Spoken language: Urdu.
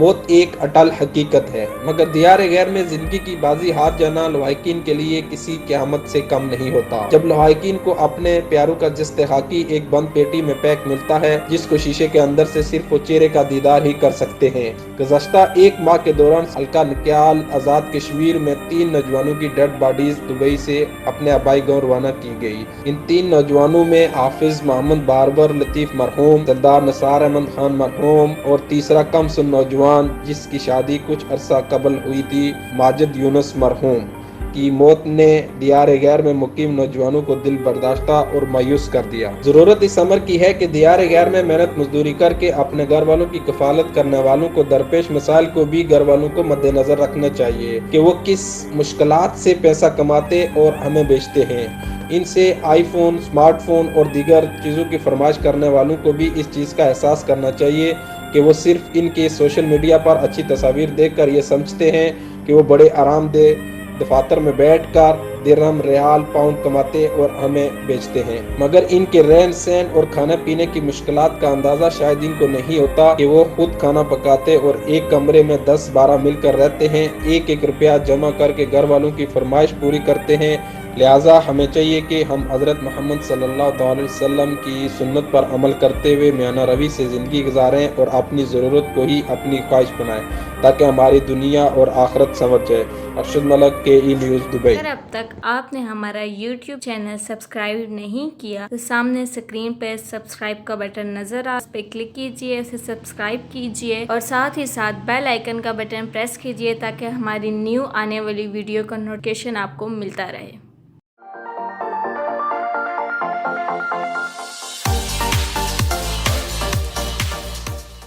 موت ایک اٹل حقیقت ہے، مگر دیار غیر میں زندگی کی بازی ہار جانا لواحقین کے لیے کسی قیامت سے کم نہیں ہوتا۔ جب لواحقین کو اپنے پیاروں کا جست خاکی ایک بند پیٹی میں پیک ملتا ہے جس کو شیشے کے اندر سے صرف وہ چہرے کا دیدار ہی کر سکتے ہیں۔ گزشتہ ایک ماہ کے دوران حلقہ نکیال آزاد کشمیر میں 3 نوجوانوں کی ڈیڈ باڈیز دبئی سے اپنے آبائی گاؤں روانہ کی گئی۔ ان 3 نوجوانوں میں حافظ محمد باربر لطیف مرحوم، سردار نثار احمد خان مرحوم اور تیسرا کم سن نوجوان جس کی شادی کچھ عرصہ قبل ہوئی تھی، ماجد یونس مرحوم کی موت نے دیار غیر میں مقیم نوجوانوں کو دل برداشتہ اور مایوس کر دیا۔ ضرورت اس امر کی ہے کہ دیار غیر میں محنت مزدوری کر کے اپنے گھر والوں کی کفالت کرنے والوں کو درپیش مسائل کو بھی گھر والوں کو مد نظر رکھنا چاہیے کہ وہ کس مشکلات سے پیسہ کماتے اور ہمیں بیچتے ہیں۔ ان سے آئی فون، اسمارٹ فون اور دیگر چیزوں کی فرمائش کرنے والوں کو بھی اس چیز کا احساس کرنا چاہیے کہ وہ صرف ان کے سوشل میڈیا پر اچھی تصاویر دیکھ کر یہ سمجھتے ہیں کہ وہ بڑے آرام دہ دفاتر میں بیٹھ کر درہم، ریال، پاؤنڈ کماتے اور ہمیں بیچتے ہیں، مگر ان کے رہن سہن اور کھانے پینے کی مشکلات کا اندازہ شاید ان کو نہیں ہوتا کہ وہ خود کھانا پکاتے اور ایک کمرے میں 10-12 مل کر رہتے ہیں، 1-1 روپیہ جمع کر کے گھر والوں کی فرمائش پوری کرتے ہیں۔ لہٰذا ہمیں چاہیے کہ ہم حضرت محمد صلی اللہ علیہ وسلم کی سنت پر عمل کرتے ہوئے میانہ روی سے زندگی گزاریں اور اپنی ضرورت کو ہی اپنی خواہش بنائیں تاکہ ہماری دنیا اور آخرت سنور جائے۔ Arshad Malik, KE news, Dubai. اگر اب تک آپ نے ہمارا YouTube چینل سبسکرائب نہیں کیا تو سامنے اسکرین پہ سبسکرائب کا بٹن نظر اس پہ کلک کیجئے، اسے سبسکرائب کیجئے اور ساتھ ہی ساتھ بیل آئیکن کا بٹن پریس کیجئے تاکہ ہماری نیو آنے والی ویڈیو کا نوٹیفیکیشن آپ کو ملتا رہے۔